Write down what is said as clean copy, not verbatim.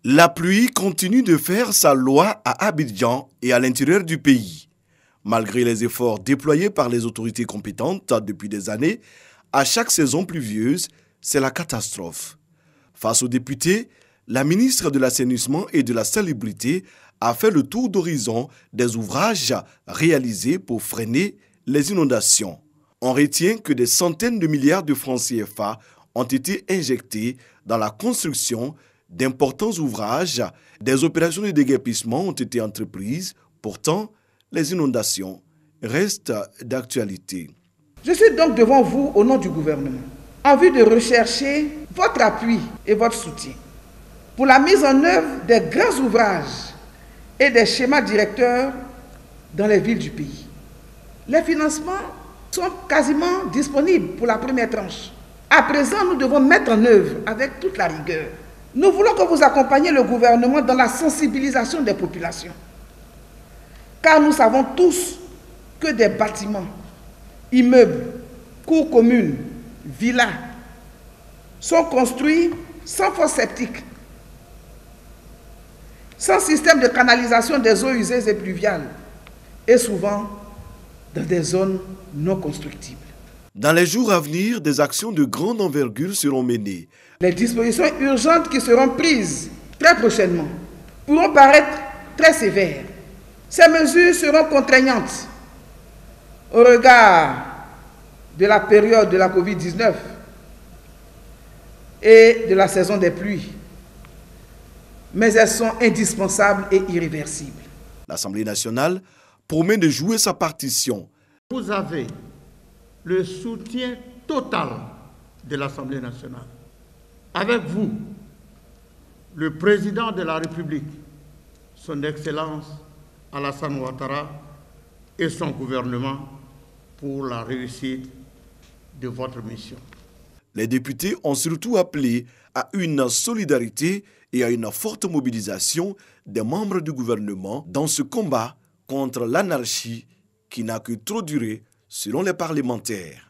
La pluie continue de faire sa loi à Abidjan et à l'intérieur du pays. Malgré les efforts déployés par les autorités compétentes depuis des années, à chaque saison pluvieuse, c'est la catastrophe. Face aux députés, la ministre de l'Assainissement et de la Salubrité a fait le tour d'horizon des ouvrages réalisés pour freiner les inondations. On retient que des centaines de milliards de francs CFA ont été injectés dans la construction d'importants ouvrages. Des opérations de déguerpissement ont été entreprises. Pourtant, les inondations restent d'actualité. Je suis donc devant vous au nom du gouvernement, en vue de rechercher votre appui et votre soutien pour la mise en œuvre des grands ouvrages et des schémas directeurs dans les villes du pays. Les financements sont quasiment disponibles pour la première tranche. À présent, nous devons mettre en œuvre avec toute la rigueur. Nous voulons que vous accompagniez le gouvernement dans la sensibilisation des populations. Car nous savons tous que des bâtiments, immeubles, cours communes, villas sont construits sans fosse septique, sans système de canalisation des eaux usées et pluviales, et souvent dans des zones non constructibles. Dans les jours à venir, des actions de grande envergure seront menées. Les dispositions urgentes qui seront prises très prochainement pourront paraître très sévères. Ces mesures seront contraignantes au regard de la période de la Covid-19 et de la saison des pluies, mais elles sont indispensables et irréversibles. L'Assemblée nationale promet de jouer sa partition. Vous avez le soutien total de l'Assemblée nationale. Avec vous, le président de la République, son Excellence Alassane Ouattara et son gouvernement pour la réussite de votre mission. Les députés ont surtout appelé à une solidarité et à une forte mobilisation des membres du gouvernement dans ce combat contre l'anarchie qui n'a que trop duré selon les parlementaires.